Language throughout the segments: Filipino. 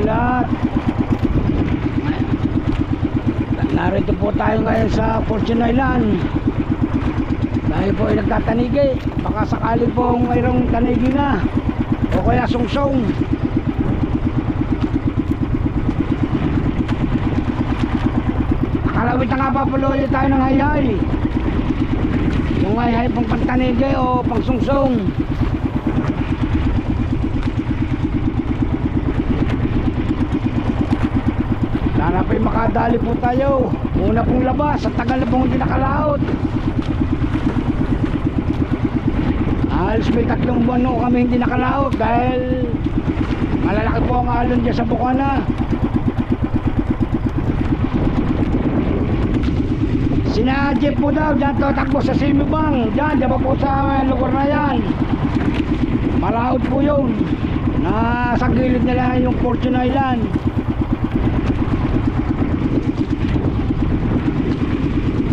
lahat. Narito po tayo ngayon sa Fortune Island. Dahil po ay nagtatanigi. Baka sakali po mayroong tanigi na o kaya sungsong. Nakalawit na nga pa po ulit tayo ng hayhay. Yung hayhay pang pantanigi o pang sungsong. Sana po'y makadali po tayo. Una pong labas, at tagal na pong hindi nakalaot. Halos may 3 buwan no kami hindi nakalaot dahil malalaki po ang alon dyan sa Bukana. Sina Jeff po daw dyan tatakbo sa Simibang. Dyan pa po sa lugar na yan. Malaot po yun. Nasa gilid nila yung Fortune Island.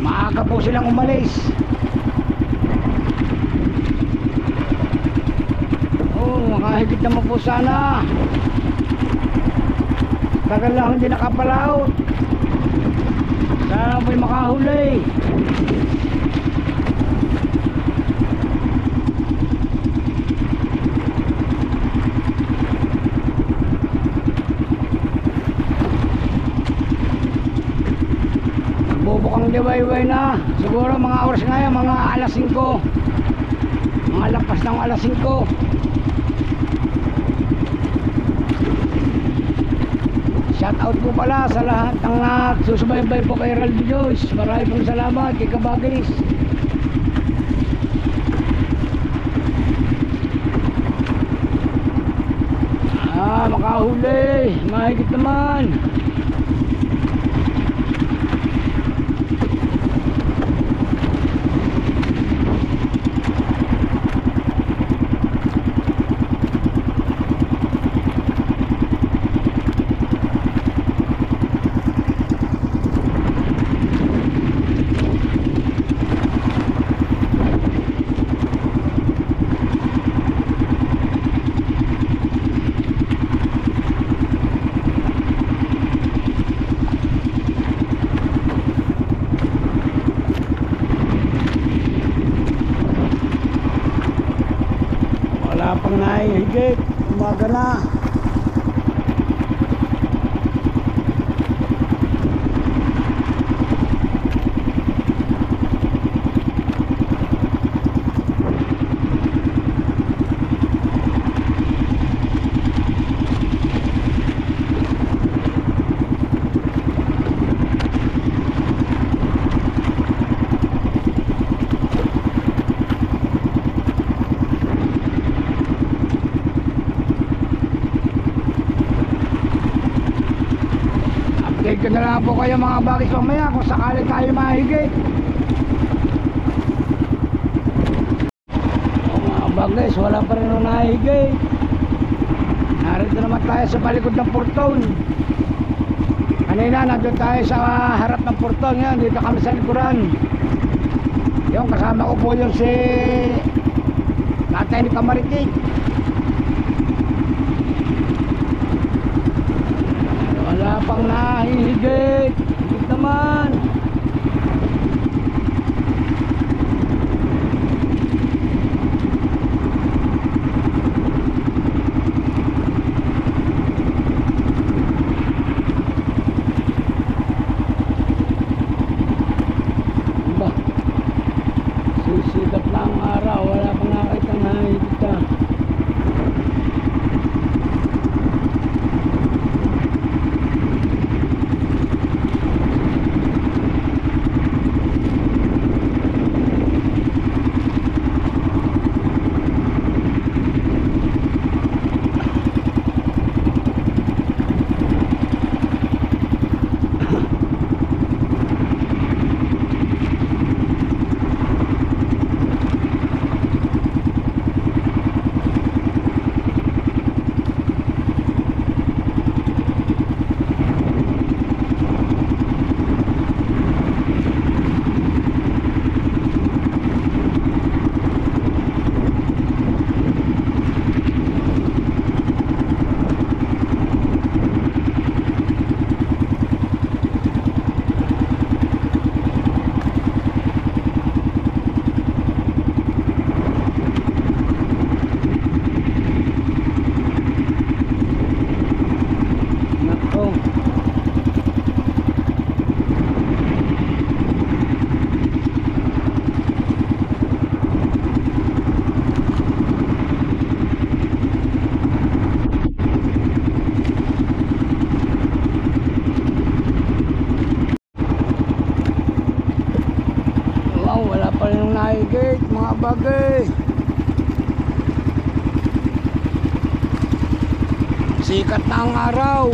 Maaga po silang umalis. Makahigit naman po sana. Tagal lang hindi nakapalaot. Sana po'y makahuli. Nagbubukang liwayway na. Siguro mga oras ngayon, mga alas 5. Mga lapas ng alas 5. Shout out po pala sa lahat ng nagsusubaybay po kay Ralph Joyce. Maraming pong salamat kay Kabagis. Makahuli. Mahigit naman. Pang nahihigit, umaga na. Update ko na lang po kayo mga bagis mamaya kung sakali tayo mahigit. Mga bagis, wala pa rin nung nahigit. Narito naman tayo sa palikod ng porton. Kanina nandun tayo sa harap ng porton. Yan, dito kami sa likuran. Yung kasama ko po yung si Tatay ni Kamaritik. Wala pang nahihigit. Higit naman. Diba? Sisikat na ang araw. Wala pang nakita nahihigit. Oh. Wow, wala pa rin yung nahigit mga bagay. Sikat na ang araw.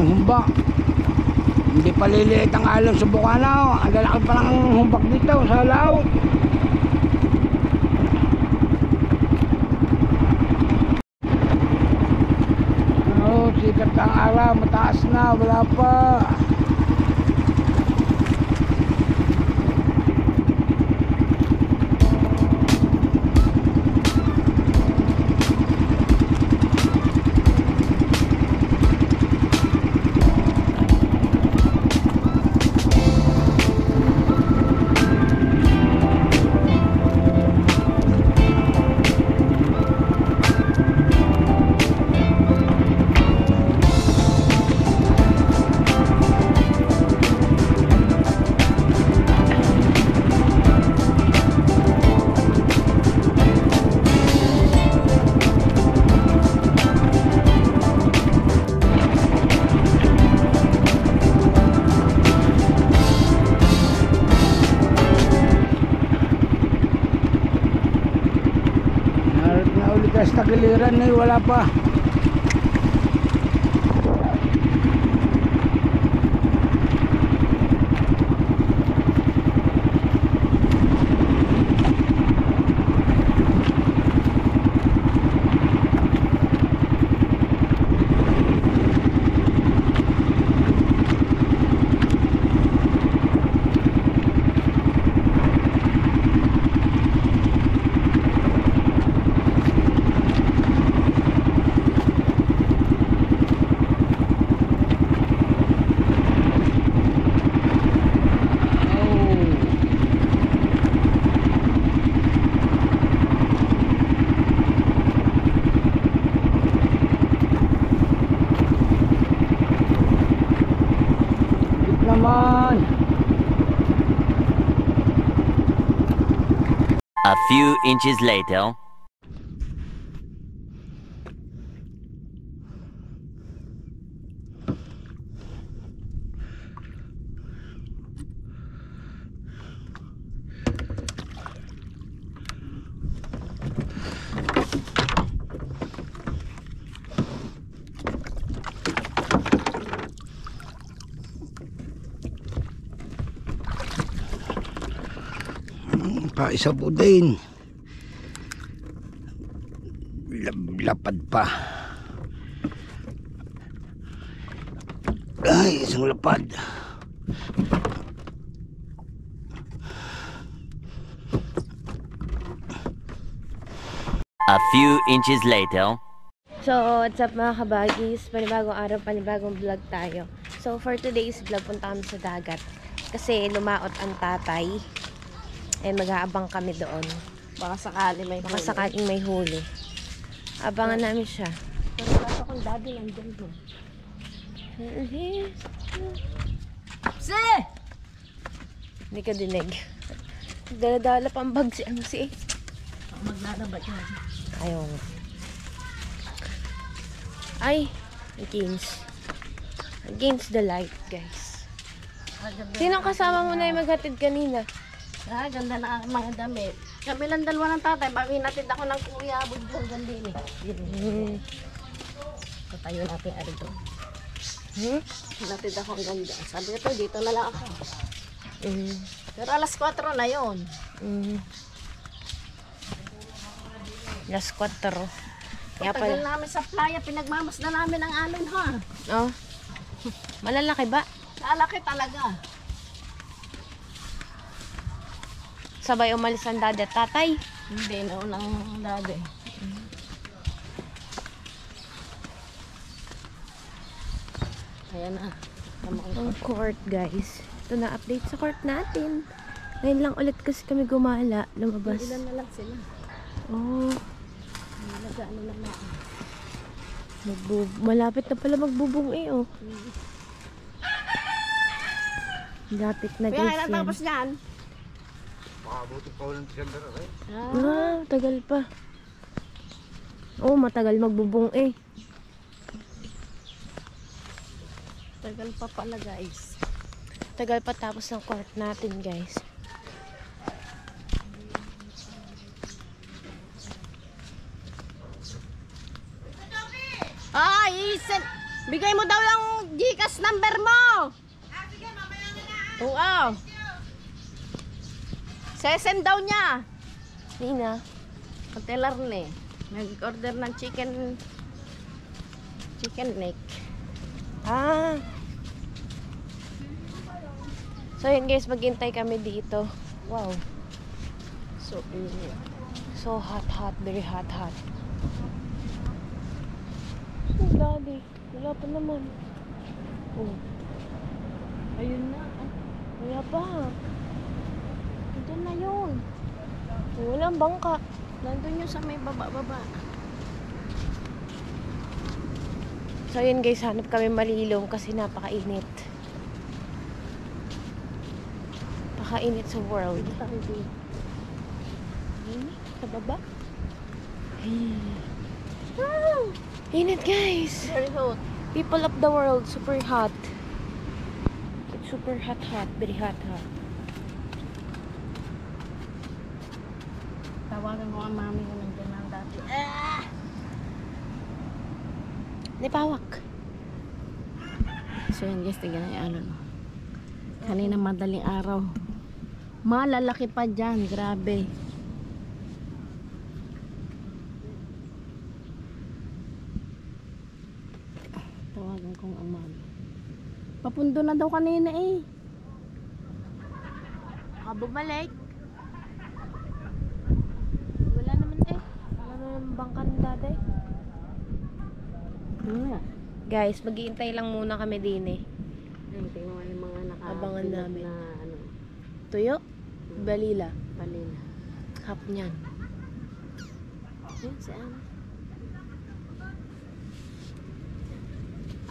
Humba. Hindi pa liliit ang alon sa Bukana. Ang lalaki pa lang ang humbak dito sa laot. Oh, sikat ang araw, mataas na, wala pa. Sa giliran na wala pa. A few inches later. Isa po din. Lapad pa. Ay, isang lapad. A few inches later. So, what's up mga kabagis? Panibagong araw, panibagong vlog tayo. So, for today's vlog, punta kami sa dagat. Kasi lumaot ang tatay. Eh, mag-aabang kami doon. Baka sakali may Baka sakaling may huli. Abangan namin siya. Pero kaso kung daddy nandun mo. Si! Hindi ka dinig. Dala-dala pang bag si ano si Maglalaba siya. ayaw. Ay, against the light, guys. Sinong kasama mo na yung maghatid kanina? Ganda na ang mga damit. Kami lang dalawa ng tatay. Bakit natid ako ng kuya. Budyo gandin eh. Patayo natin ari doon. Natid ako ang ganda. Sabi ko to, dito na lang ako. Pero alas 4 na yun. Las 4. Kaya Tagal pala. namin sa playa. Pinagmamasdan namin ang alon ha. Oh. Malalaki ba? Lalaki talaga. Sabay umalis ang dada at tatay. Hindi, naunang dati. Ayan na. Ang court, guys. Ito na update sa court natin. Ngayon lang ulit kasi kami gumala, lumabas. Ilan na lang sila. Oh, Nag-ano lang na. malapit na pala magbubong eh, oh. Lapit na, Kaya guys, kailan yan. tapos yan? Tagal pa. Oh, matagal magbubong eh. Tagal pa pala guys. Tagal pa tapos ng court natin, guys. Bigay mo daw yung GCash number mo. Sige, mamaya na. Oo. Sesend daw niya. Nina. Hoteler ni. Nag-order ng chicken neck. Ah. So yun, guys, maghintay kami dito. Wow. So, init. So hot, very hot. Oh, daddy. Wala pa naman. Oh. Ayun na. Wala pa. Doon na yun. Walang bangka. Nandun yung sa may baba. So yun, guys, hanap kami malilom kasi napakainit. Napakainit sa world. Sa baba? Wow! Init, guys! Very hot. People of the world, super hot. It's super hot. Very hot. Tawagan ko ang mami ko nandiyan lang dati. Nipawak. So yun guys, tignan yung alon. Kanina madaling araw. Malalaki pa dyan, grabe. Tawagan kong ang mami. Papundo na daw kanina eh. Baka bumalik. Wala naman eh. Wala naman bangka ng daday. Guys, mag-iintay lang muna kami din eh. Tingnan mo yung mga Abangan namin. na ano, Tuyo? Balila. palina. Hap niyan. Yun, si Ana.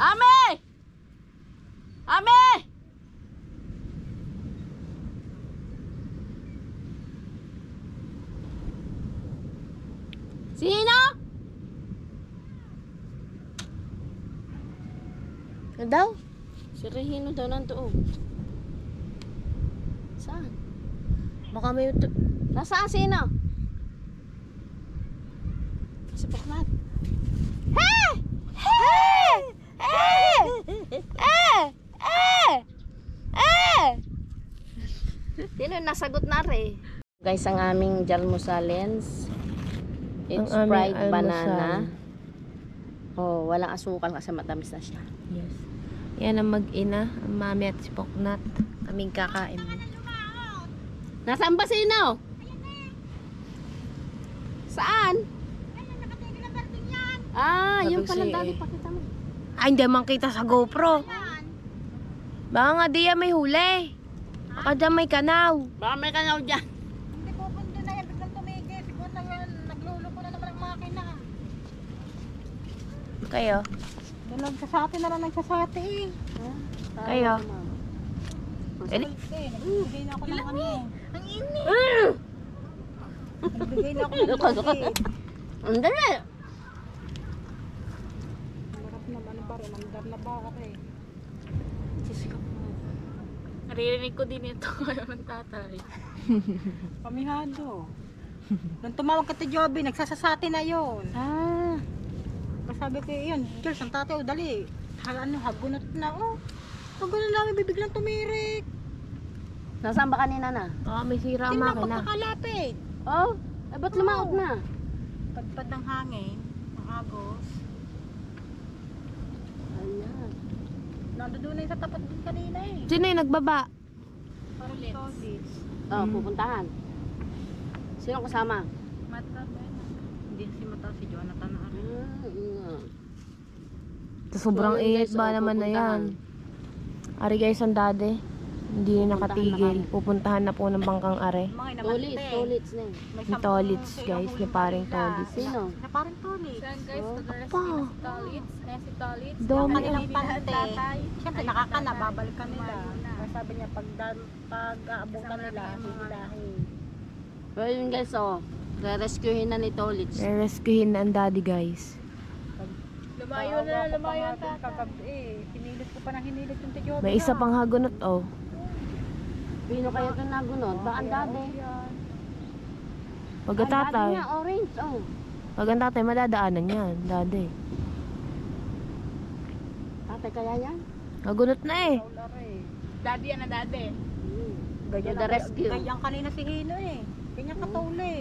Ame! Ame! Sino? Ano daw? Si Regino daw nandoon. Saan? Baka may... Nasaan sino? Si Puklat. Sino yung nasagot na rin? Guys, ang aming jalmusalens. It's Ang aming fried almusal. banana. Oh, walang asukal kasi matamis na siya. Yes. Yan ang mag-ina, ang mami at si Poknat. Kaming kakain. Nasaan ba sino? Saan? Ah, yung pala Sabi ko dali si- pakita mo. Ay, hindi man kita sa GoPro. Baka nga diya may huli. Baka diyan may kanaw. Baka may kanaw dyan. Hindi po pundo na yan, biglang tumigil. Siguro nagluluko na naman ang makina. Kayo? Doon nagsasati na lang nagsasati eh. Kayo? Nagbigay na ako ng ano. Ang init. Nagbigay na ako ng Luka. tubig. Ang dali. ni Baro, mandar na ba ako eh. Diyos ko po. Naririnig ko din ito ngayon ng tatay. Pamihado. Nung tumawag ka ti Joby, nagsasasati na yun. Sabi ko yun, Charles, ang tatay, dali. Hagunot na, Hagunot namin, bibiglang tumirik. Nasaan ba kanina na? May sira ang Tingnan makina. pagkakalapit. Oh, ba't lumaot na? Padpad ng hangin, ng agos. Ayan. Nandoon na yung sa tapat din kanina eh. Sino yung nagbaba? Parang solid. Oh, pupuntahan. Sino kasama? Mata ba yun? Hindi si Mata, si Jonathan na rin. Sobrang So, yun, init guys, ba oh, naman na pupuntahan. yan? Ari guys, ang dade. Hindi na nakatigil. Pupuntahan na po ng bangkang are. Mga Tolits, tolits na eh. Ni Tolits guys, ni paring Tolits. Sino? Na parang Tolits. Saan guys, nag-rest Pa. si Tolits. Ayan si Tolits. Dami. Kanilang pante. Siyempre nakakana, babalikan nila. Sabi niya, pag aabutan nila, hihilahin. Pero yun guys, oh. Re-rescuehin na ni Tolits. Rescuehin na ang daddy guys. Lumayo na, lumayo ang tatay. Kagabi, hinilit ko pa ng hinilit yung tiyobi. May isa pang hagunot oh. Sino kaya ito nagunod? Baka ang dade. Pag ang tatay, niya, orange, oh. pag ang tatay madadaanan yan, daddy. Tatay kaya yan? Hagunot na eh. Daddy yan na daddy. To the rescue. Ganyan kanina si Hino eh. Ganyan katuli.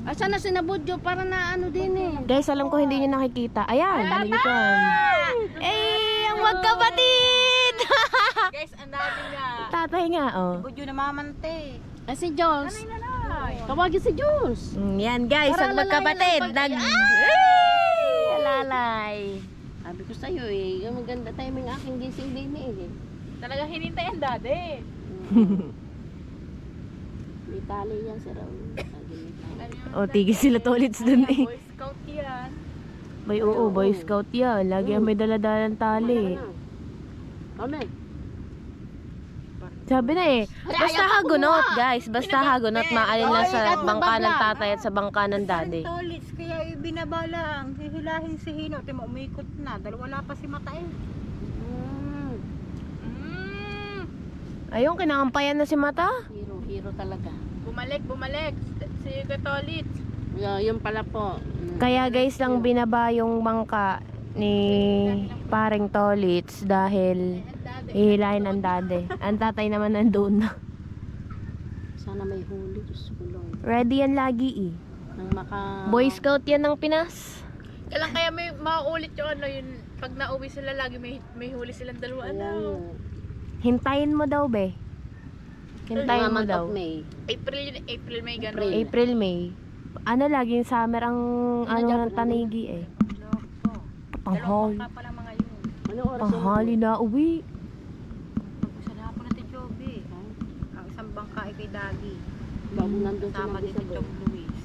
Asa na sinabudyo para na ano din eh. Guys, alam ko hindi niyo nakikita. Ayan, nalilipan. Eh, ang magkapatid! Guys, ang daddy nga. Tatay nga oh. Budyo na mamante. Ay si Jules. Tawagin si Jules. Yan guys, Para ang magkapatid. alalayan ang Ay! Alalay. Sabi ko sa'yo eh, yung maganda timing aking gising din eh. Talaga hinintay ang daddy. May tali yan si Raul. Sabi ni Tali. O, tigil sila Tolits dun eh. Boy Scout yan. May oo, Boy Scout yan. Lagi ang may daladalang tali. Kami. Sabi na eh, basta hagunot guys. Basta hagunot, maalin lang sa bangka ng tatay at sa bangka ng daddy. Tolits, kaya ibinaba lang. Hihilahin si Hino. Tima, umikot na. Dahil wala pa si Mata eh. Ayun, kinakampayan na si Mata. Hero talaga. Bumalik. Si Tolits. Yun pala po. Kaya guys lang binaba yung bangka ni paring Tolits dahil ihilahin ang daddy. Ang tatay naman nandun na. Sana may huli. Diyos ko lang. Ready yan lagi eh. Nang maka... Boy Scout yan ng Pinas. Kailan kaya may mauulit yung ano yun, pag nauwi sila lagi may huli silang dalawa. Ano? Hintayin mo daw be. Hintayin mo Month daw. of May. April, May, gano'n. April, May. Ano laging summer ang ano dyan? ng tanigi eh. Panghali. Dalawang pa lang mga yun. Ano oras Panghali na uwi. Pag-usa na po natin Joby. Ang isang bangka ay kay Dagi. Bago nandun Sama sinabi din sa ni Chong Luis.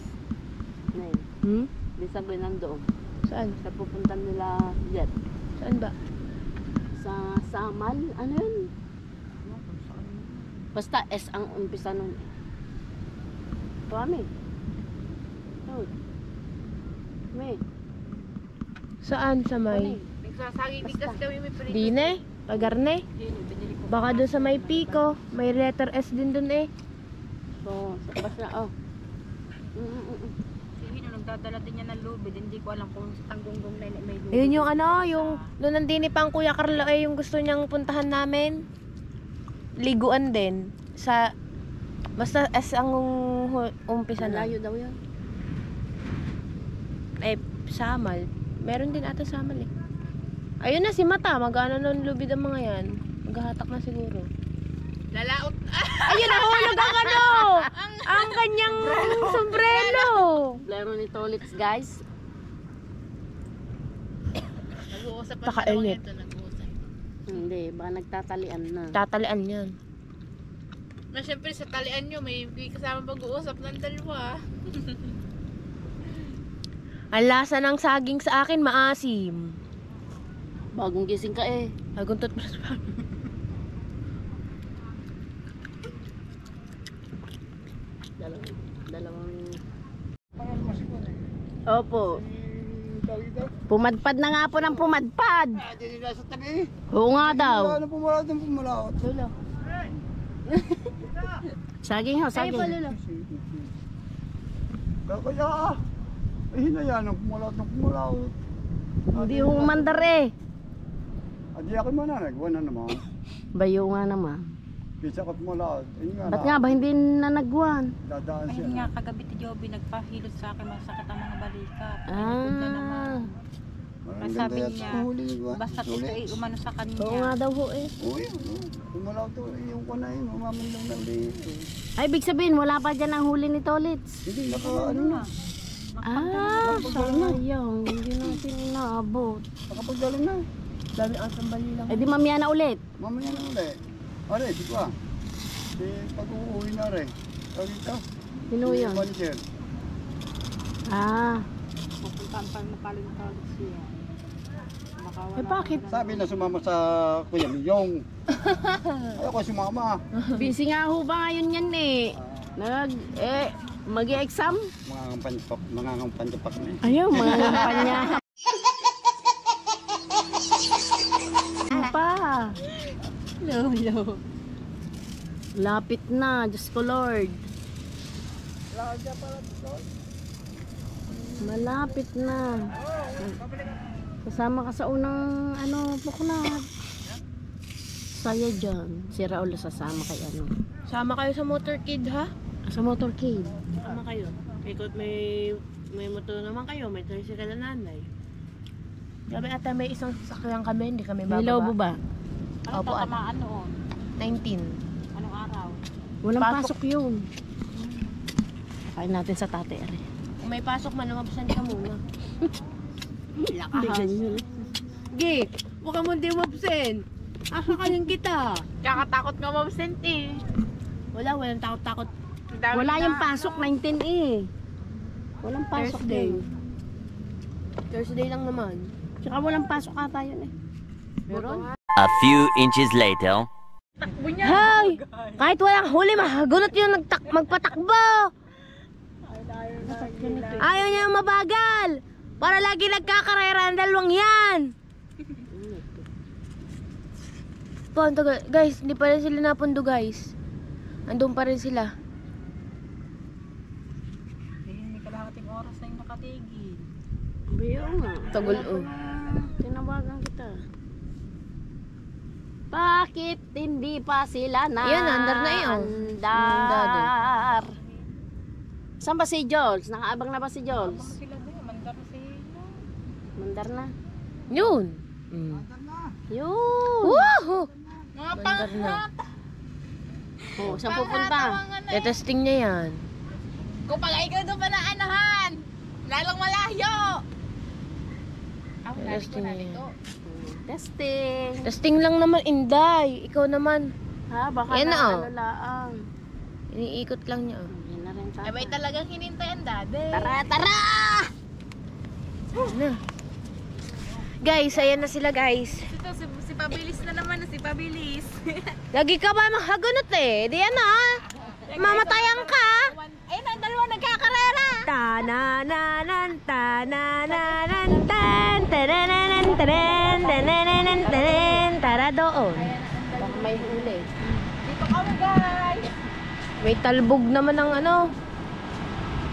Nay, Hmm? di sabi nandoon. Saan? Sa pupunta nila jet. Saan ba? Sa Samal. Ano yun? Basta S ang umpisa nun. Tuwami. Oh. May. Saan sa may? Nagsasaging bigas daw yung may prito. Dine? Pagarne? Baka doon sa may Pico. May letter S din doon eh. So, basta oh. Si Hino nagdadala din niya ng lubid. Hindi ko alam kung sa Tanggunggong na may lubid. Ayun yung ano, yung doon nandini pa ang Kuya Carlo eh, yung gusto niyang puntahan namin. Liguan din. Sa, basta S ang umpisa na. Malayo daw yun. Eh, Samal. Meron din ata Samal eh. Ayun na si Mata. Mag-ano nun lubid ang mga yan. Maghahatak na siguro. Lalaot. Ayun, nahulog ang ano! ang kanyang sombrero! Plero ni Tolits guys. Nag-uusap pa Taka-init. nag-uusap. Hindi, baka nagtatalian na. Tatalian yan. Na syempre sa talian nyo, may kasama pag-uusap ng dalawa. Ang lasa ng saging sa akin, maasim. Bagong gising ka eh. Aguntot mo sa Dalawang... Opo. Pumadpad na nga po ng pumadpad. Hindi nila sa tabi. Oo nga daw. Wala na pumalaot ng pumalaot. Lolo. Saging ho, saging. Kaya hinayaan ng pumalaot ng pumalaot. Hindi ho umandar eh. Adi ako mananag, wala naman. Bayo nga naman. Kisa ko pumalaot. Ba't nga ba hindi nanagwan? Dadaan siya. Ayun nga, kagabi ti Joby nagpahilot sa akin, masakit ang mga balikat. Pinikod na naman. Parang Sabi ganda niya, yata huli, ba? basta ito Sulit. ay umano sa kanya. Oo nga daw ho eh. Uy, pumalaot to. Yung ko na yun, mamamandang ng dito. Ay, ibig sabihin, wala pa dyan ang huli ni Tolits. Hindi, ano na. Sayang. Hindi natin inaabot. Nakapagdaling na. Dami ang sambali lang. Eh di mamaya na ulit. Mamaya na ulit. Are, di ba? Si pag-uuwi na rin. Tawag ito. Sino yun? Manager. Pupuntaan pa mo pala yung tawag siya. Baka wala. Eh bakit? Sabi na sumama sa Kuya Miyong. Ayaw ko sumama. Busy nga ho ba ngayon yan eh. Mag-i-exam? Mga panjapak na eh. Ayaw, mga kampanya. Ano pa? Lolo. Lapit na, Diyos ko Lord. Malapit na. Kasama ka sa unang buknat. Saya dyan. Si Raul sasama kay Sama kayo sa motorkid ha? sa motorcade. Sama kayo. Ikot may motor naman kayo, may tricycle na nanay. Gabi ata may isang sasakyan kami, hindi kami May bababa. lobo ba? Ano Opo, tatamaan noon? 19. Anong araw? Walang Pasok. pasok yun. Kain natin sa tate. Kung may pasok man, lumabsan ka muna. Bigyan nyo. Gik, huwag ka mo di mabsen. Asa ka yung kita. Kakatakot nga mabsent eh. Walang takot-takot. Wala yung pasok, 19 eh. Walang pasok Thursday. din. Thursday lang naman. Tsaka walang pasok ata yun eh. Meron? A few inches later. Hay! Kahit walang huli, mahagunot yung magpatakbo. Ayaw niya mabagal. Para lagi nagkakarera ang dalawang yan. Punto guys, hindi pa rin sila napundo guys. Andun pa rin sila. May kalahating oras na yung nakatigil. Bayo nga. Tagol Tinawagan kita. Bakit hindi pa sila na? Yan, andar na yun. Andar. Saan ba si Jules? Nakaabang na ba si Jules? Sila doon, mandar na sila. Mandar na. Yun. Yun. Woohoo! Mandar na. Oh, saan pupunta? Testing niya yan. Kung pala ikaw doon pa na anahan, lalong malayo. Testing niya yan. Testing. Testing lang naman, Inday. Ikaw naman. Ha, baka Yan na na, oh. ano laang. Iniikot lang niya. Yan na rin sa Ay, may talagang hinintay ang dade. Tara, tara! Na. Guys, ayan na sila guys. Ito, si Pabilis na naman, si Pabilis. Lagi ka ba mahagunot eh? Di yan ah. Mamatayan ka. Ayun, ang dalawa nagkakarera. Tanananan, tanananan, tan, tarananan, taran, tanananan, taran, tara doon. Baka may huli. Dito kami, guys. May talbog naman ng ano.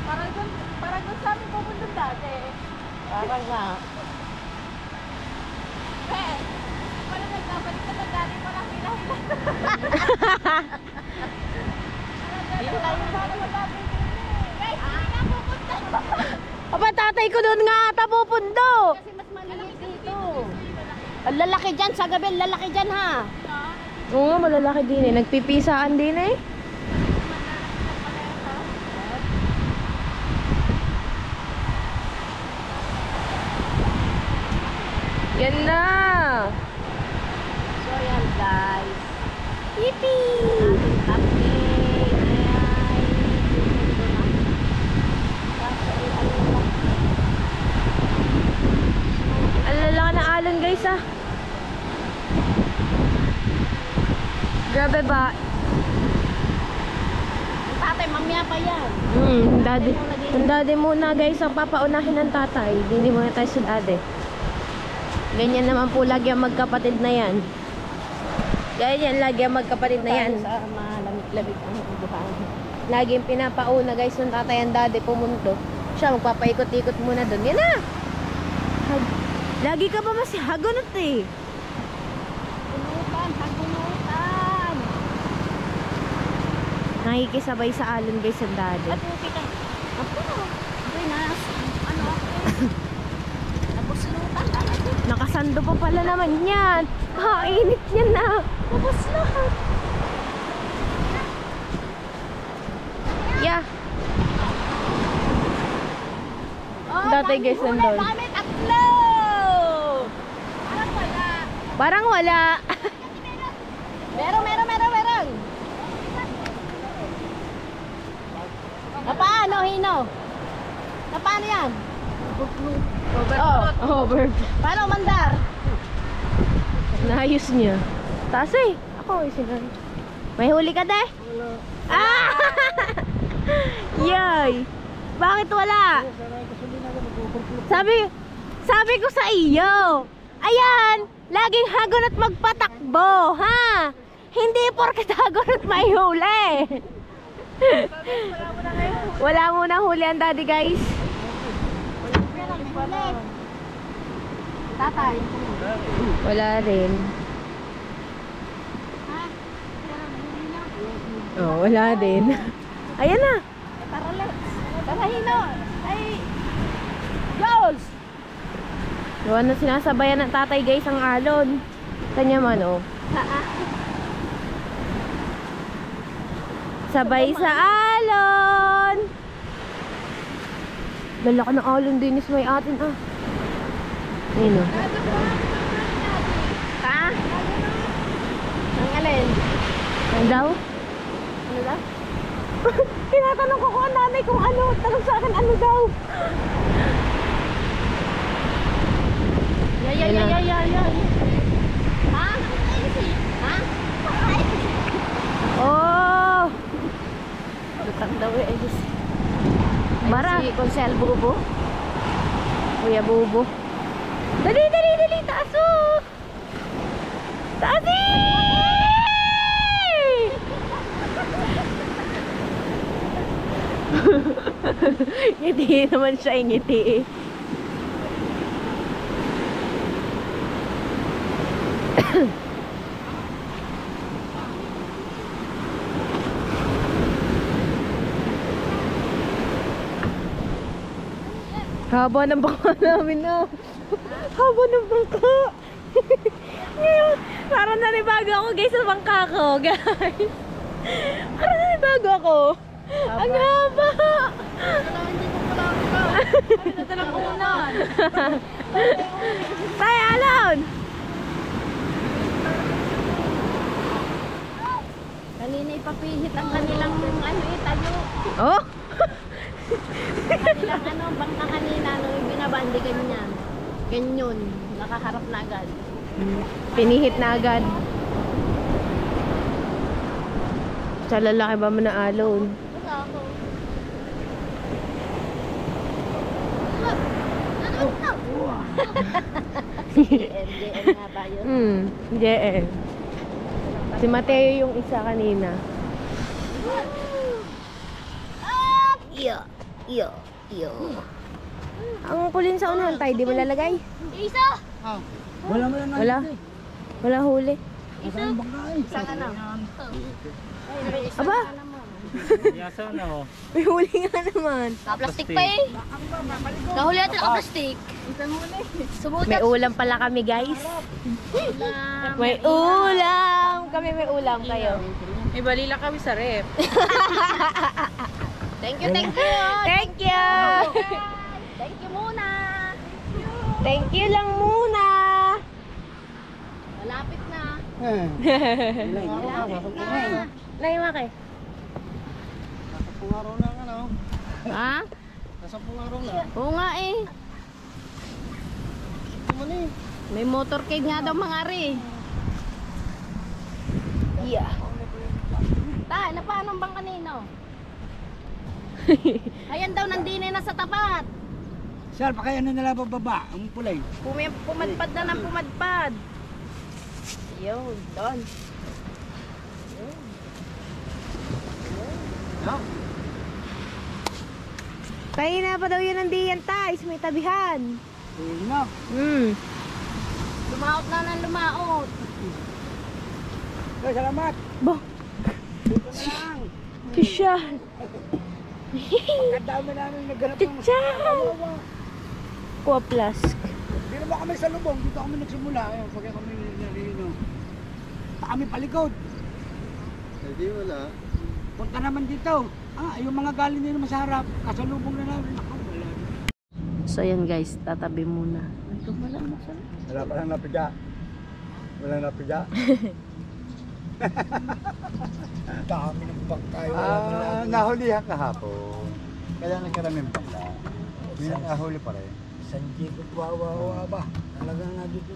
Parang doon sa amin pupunta dati. Parang nga. Eh, parang nagbabalik na dati mo lang hila-hila. Dito tayo sana magkabili. Guys, hindi nga pupunta. Aba, tatay ko doon nga ata pupundo. Kasi mas maliit dito. Ang lalaki dyan, sa gabi, ang lalaki dyan ha. Oo nga, malalaki din eh. Nagpipisaan din eh. Yan na. So yan guys. Yippee! Ating update. Ayan. Kaso ano lang. Ang lalaki na alon guys ah. Grabe ba? Tatay, mamaya pa yan. Daddy. Yung Ang daddy muna guys ang papaunahin ng tatay. Hindi muna tayo sa daddy. Ganyan naman po lagi ang magkapatid na yan. Ganyan lagi ang magkapatid na yan. Sa malamig-lamig ang buhay. Laging pinapauna guys ng tatay ang daddy pumunto. Siya magpapaikot-ikot muna doon. Yan na! Lagi ka ba hagunot eh? Hagunutan. Nakikisabay sa alon guys ang daddy. At okay ka. Ako, binas. Ano ako? Nabuslutan. Nakasando pa pala naman yan. Init yan na. Tapos lahat. Yeah. Tatay guys nandun. Kami tatlo. Parang wala. Parang wala. Meron. Paano, Hino? Paano yan? Over. Paano, Mandar? Naayos niya. Taas eh. Ako isinan. May huli ka de? Ah! Yay! Bakit wala? Sabi ko sa iyo. Ayan, laging hagon at magpatakbo, ha? Hindi porket hagon at may huli. Wala muna huli ang daddy guys. Tatay. Wala rin. Oh, wala din. Ayan na. Tara, Hino. Ay, Jules! Gawa na sinasabayan ng tatay guys ang alon. Kanya man oh. Sabay sa alon. Lalaki ng alon din is may atin ah. Ayun oh. Ha? Ang alin? Ano daw? Ano daw? Tinatanong ko kung ang nanay kung ano. Tanong sa akin ano daw. Yay. Ha? Ha? Oh! Lutang daw eh. Bara. Si Consel Bubo. Kuya Bubo. Dali! Taas oh! Taas ngiti naman siya, ngiti eh. Haba ng bangka namin na. Haba ng bangka. Ngayon, parang nanibago ako guys sa bangka ko, guys. Parang nanibago ako. Ang haba. Tayo, alon. Kanina ipapihit ang kanilang itayo. Oh? Kanilang bangka kanina nung binabandi ganyan. Ganyan, nakaharap na agad. Pinihit na agad. Sa lalaki ba mo na alon? Wala ako. JM nga ba yun? JM. Si Mateo yung isa kanina. Iyo. Ang kulin sa unahan tayo, di mo lalagay? Isa! Wala huli. Isang ano? Aba? May huli nga naman. Ka-plastic pa eh. Kahuli natin ka-plastic. May ulam pala kami guys. May ulam. Kami may ulam kayo. May balila kami sa rep. Thank you. Thank you. Thank you muna. Thank you lang muna. Malapit na. Naimake. Pungaro na ano? Ha? Nasa pungaro na. Oo nga eh. May motorcade nga daw mga ari. Yeah. Ta, na paano bang kanino? Ayan daw, nandini na sa tapat. Sir, pa kaya na nila bababa, ang pulay. Pumadpad na ng pumadpad. Yun, doon. No? Tayo na pa daw yun ang diyan tayo sa may tabihan. No. Lumaot na ng lumaot. So, salamat. Bo, Dito na lang. siya. Kadami namin naghanap ng Chicha! Kuha plus. Di naman kami sa lubong, dito kami nagsimula. Ayun, pag kami narino. Kami palikod. Hindi wala. Punta naman dito. Yung mga galing din naman sa harap, kasalubong na namin. Ako, wala. So ayan guys, tatabi muna. Wala pa lang napiga. Walang napiga. Dami ng bangkay. Nahulihan kahapon. Kaya nagkaraming bangka. May nakahuli pa rin. San Diego, wawa ba? Talagang nga dito.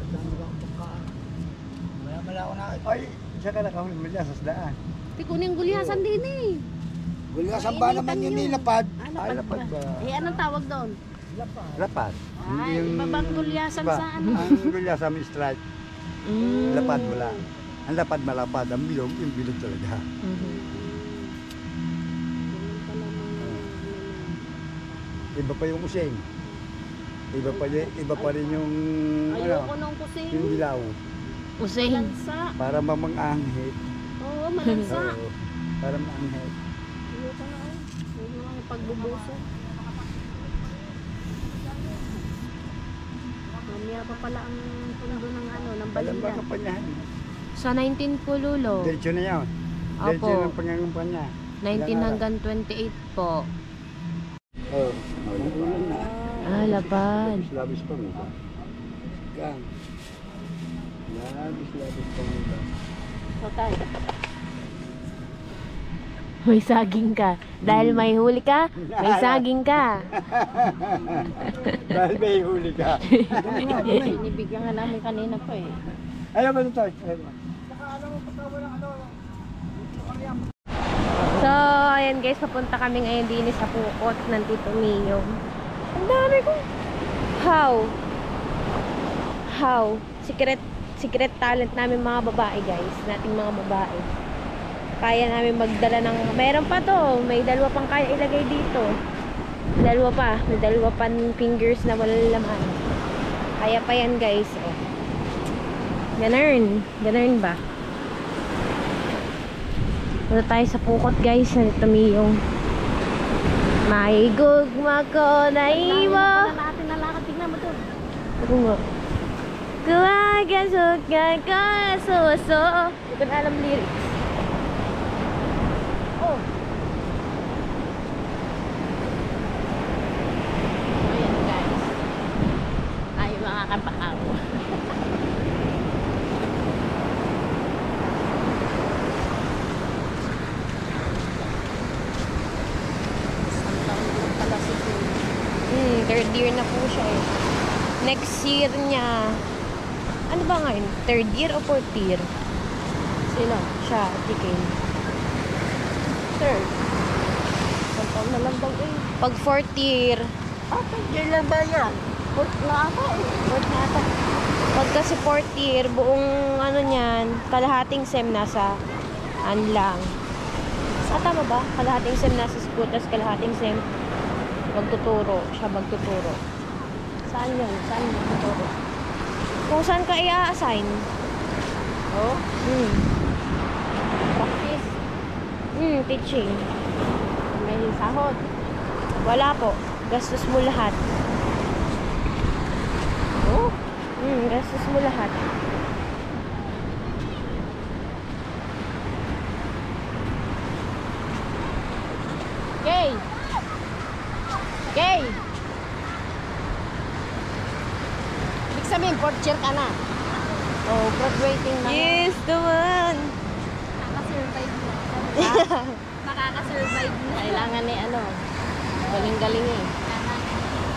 Dami kang bangka. Mala ako na. Ay, siya ka nakahuli mo dyan sa sdaan. Di kuning gulihasan din eh. Gulyasan ba naman yun nilapad? Ay, lapad ba? Eh anong tawag doon? Lapad. Ay, iba bang gulyasan Iba. sa ano? Ang gulyasan may strike. Lapad wala. Ang lapad malapad. Ang bilog, yung bilog talaga. Iba pa yung useng. Iba pa rin yung Ayoko nung kusing. yung dilaw. Using. Malansa. Para mamang-anghit. Oo, malansa. Oo. Para maanghit. Ayoko na oh. Huwag mo lang pagbubuso. Mamaya pa pala ang pundo ng ano, ng Alam ba balila. kampanyahan? Sa 19 po, Lulo. Diretso na yun. Diretso Opo. ng pangangampanya. 19 hanggang 28 po. Oo. Lapad. Labis pa mo ba? Gang. Labis pa mo ba? So tayo. May saging ka. Dahil may huli ka, may saging ka. Dahil may huli ka. Binibigyan nga namin kanina pa eh. Ayaw ba ito? So, ayan guys, papunta kami ngayon din sa Pukot ng Tito Mio. Ang dami ko. How? Secret talent namin mga babae guys. Nating mga babae. Kaya namin magdala ng... Meron pa to. May dalawa pang kaya ilagay dito. Dalawa pa. May dalawa pang fingers na walang laman. Kaya pa yan guys. Oh. Ganun ba? Punta tayo sa Pukot guys. Nandito Mio. May gugma ko na iwa. Wala natin nalakad. Tingnan mo doon. Ako nga. Kuwagasok ka kasuso. Hindi ko na alam lyrics. Oh. Ayan guys. Tayo mga kapakaw. Third year na po siya eh. Next year niya. Ano ba ngayon? Third year o fourth year? Sino? Siya, Tikin. Third. Isang taon na lang daw eh. Pag fourth year, Year lang ba yan? Fourth na ata eh. fourth na ata. Pag kasi fourth year, buong ano niyan, kalahating sem nasa lang. Tama ba? Kalahating sem nasa school, tapos kalahating sem magtuturo. Siya magtuturo. Saan yun? Saan yun tuturo? Kung saan ka i-assign? Oh, practice. Teaching. May sahod. Wala po. Gastos mo lahat. Oh, Gastos mo lahat. Gay! Gay! Ibig sabihin, fourth year ka na. Oh, graduating na. Yes, naman. Nakaka-survive na. Nakaka-survive na. Kailangan ni ano, galing-galing eh.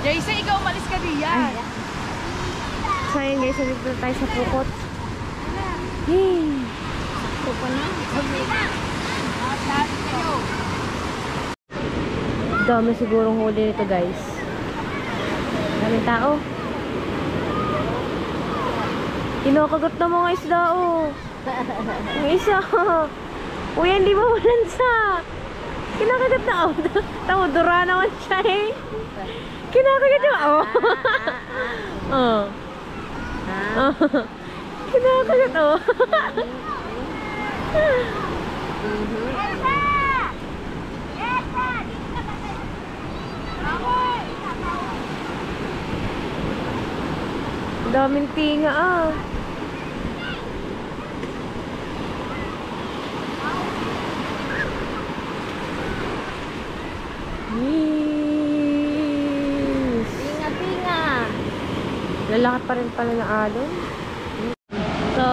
Jayce, ikaw umalis ka diyan. So, ayun guys, nandito na tayo sa Pukot. Hey. Ito pa na. Lahat kayo. Dami sigurong huli nito guys. Daming tao. Kinakagat na mga isda oh. Yung isa. Uy, hindi ba walansa? Kinakagat na oh. Tawdura naman siya eh. Kinakagat na oh. Oh. Kinakagat oh. Daming tinga ah. Yes. Tinga-tinga. Lalakad pa rin pala ng alon. So,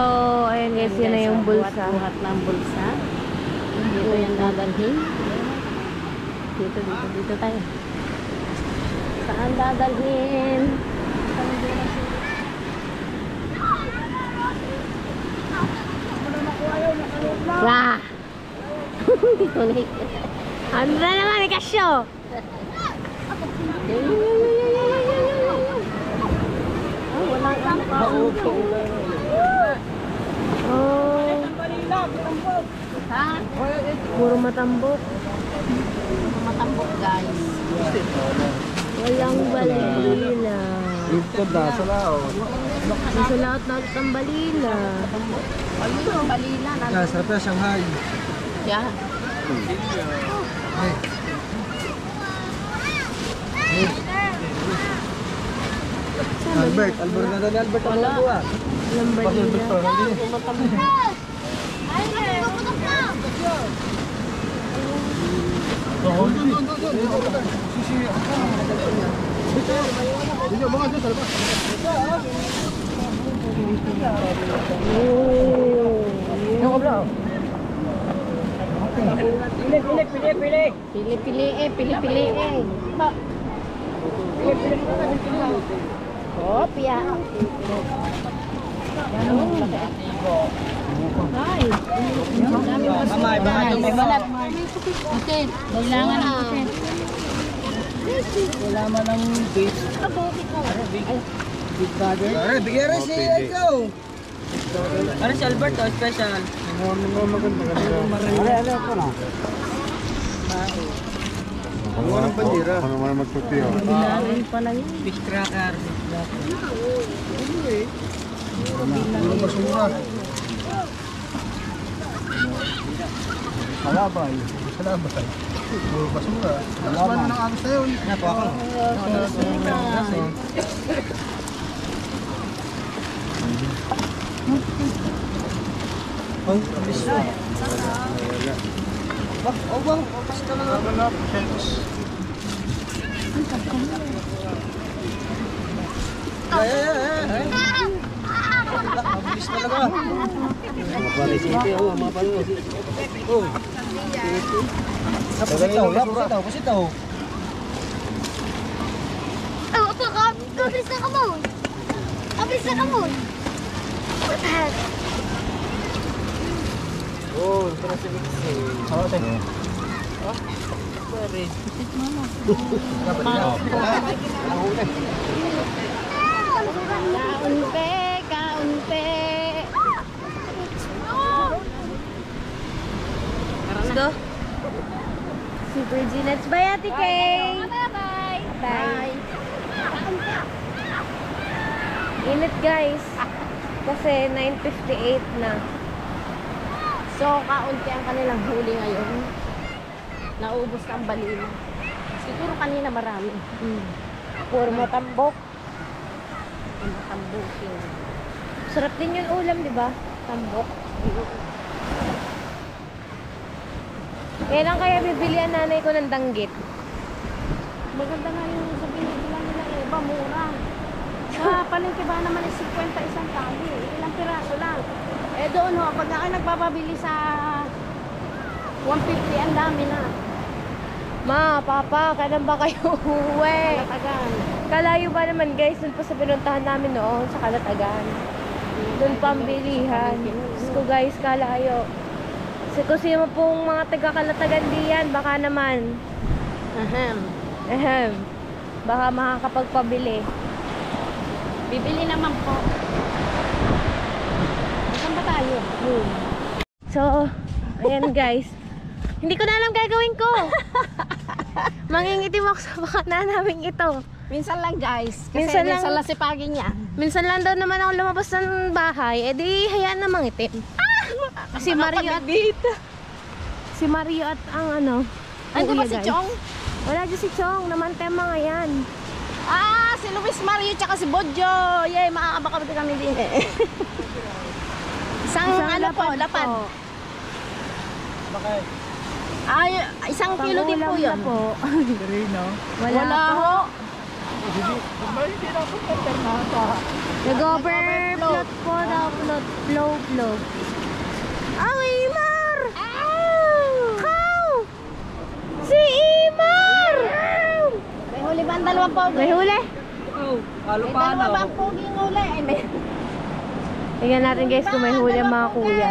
ayan guys, yun na yung bulsa. Buhat ng bulsa. Dito yung dadalhin. Dito tayo. Saan dadalhin? Wah! Dito na Ano na naman, Kasyo? walang kampaw. Oh, Ha? puro matambok. Matambok guys. Walang balila. Ito na, sa lao. Sa lahat ng balila. Ayun, balila. Sarap na Shanghai. Yeah. Albert na doon. Albert ang mga buwan. Walang balila. Pili-pili eh. Oh, piya. Ay. Mamay, baka May balat. Ate, kailangan ng ate. wala man ng base. Big brother. Are, bigyan rin si ikaw. Ano si Albert oh, special? Ano ko na? Ano ang bandira? Ano man magputi oh. Bilarin pala yun. Fish cracker. Ano basura? Malabay. Malabay. Basura. Basura ng agos na yun. Napo ako. Ang bisyo. Oh, bang. Basta na nga. Mabilis talaga. Mapalisiti ako, mapalisiti. Oh. Pusitaw. Oh, apa kau? Kau bisa kamu? Kau bisa kamu? Oh, terus ini. Halo, Teh. Oh. Sorry. Kaunpe. Let's go. Super G. Let's bye, Ate Kay. Bye. Bye. Init guys. Kasi 9:58 na. So, kaunti ang kanilang huli ngayon. Naubos ang balina. Siguro kanina marami. Puro matambok. Ang matambukin. Sarap din yung ulam, di ba? Tambok. Kailan kaya bibili ang nanay ko ng danggit? Maganda nga yung sa binibila nila iba, mura. Sa palengke ba naman is 50 isang tali. Ilang piraso lang. Eh doon ho, pag ako nagpapabili sa 150, ang dami na. Ma, Papa, kailan ba kayo uuwi? Kalatagan. Kalayo ba naman guys? Doon pa sa pinuntahan namin noon sa Kalatagan. Doon pa ang bilihan. Diyos ko guys, kalayo. Kasi kung sino pong mga taga-Kalatagan diyan, baka naman Ahem. Baka makakapagpabili. Bibili naman po. Saan ba tayo? So, ayan guys. Hindi ko na alam gagawin ko. Mangingitim ako sa baka na namin ito. Minsan lang guys. Kasi Minsan minsan lang. lang sipagin niya. Minsan lang daw naman ako lumabas ng bahay, edi hayaan na mangitim. Si Mario at si Mario at ang ano. Ay, kuya, ba si guys. Chong? Wala dyan si Chong, naman tema nga yan. Ah, si Luis Mario tsaka si Bodjo. Yay, makakabakabit kami din eh. Isang ano po, lapad. po. Ay, isang kilo din po Pangulam yun. na po. Wala ho. Nag-overflow po daw, flow. Ah, may Imar! How? Si Imar! May huli ba ang dalawang pogi? May huli? May dalawa ba ang pogi ng huli? Ay, may... Tingnan natin guys kung may huli ang mga kuya.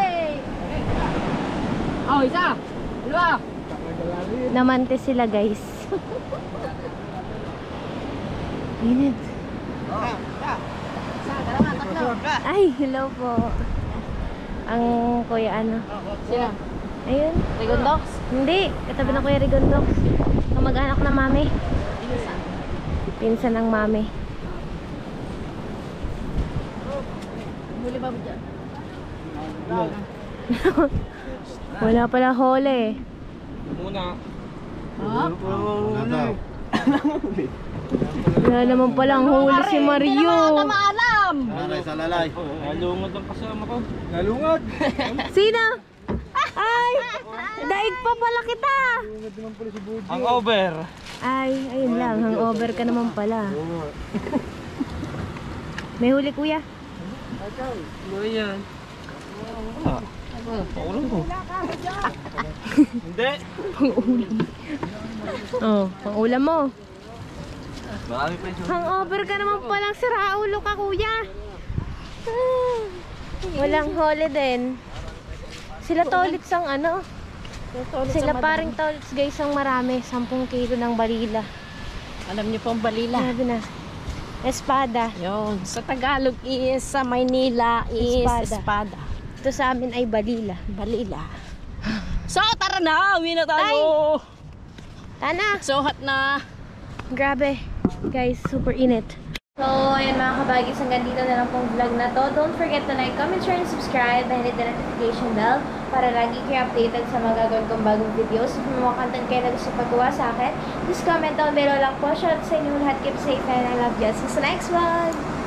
Oh, isa! Dalawa! Namante sila guys. Init. Isa, dalawa, tatlo. Ay, hello po. Ang kuya ano? Sino? Ayun. Rigondox? Hindi, katabi ng kuya Rigondox. Kamag-anak na mami. Pinsan ng mami. Huli ba dyan? Wala pala huli. Wala naman palang huli si Mario. Hindi naman maalam! Sa lalay. Sino? Ay! Daig pa pala kita! Hangover. Ay, ayun lang. Hangover ka naman pala. May huli kuya? Hindi. Oh, pang-ulam mo. Marami pa yung Hangover ka naman palang sira ulo ka kuya. Walang huli din. Sila tolits ang ano. Sila paring tolits guys ang marami. 10 kilo ng balila. Alam niyo po ang balila. Sabi na. Espada. Yun. Sa Tagalog is, sa Maynila is espada. Ito sa amin ay balila. Balila. So, tara na! Uwi na tayo! Tana! So, hot na! Grabe. Guys, super init. So, ayan mga kabagis, hanggang dito na lang pong vlog na to. Don't forget to like, comment, share, and subscribe and hit the notification bell para lagi kayo updated sa mga gagawin kong bagong videos. Kung mga content kayo na gusto pagawa sa akin, just comment down below lang po. Shout out sa inyo lahat. Keep safe and I love you. See you sa next vlog!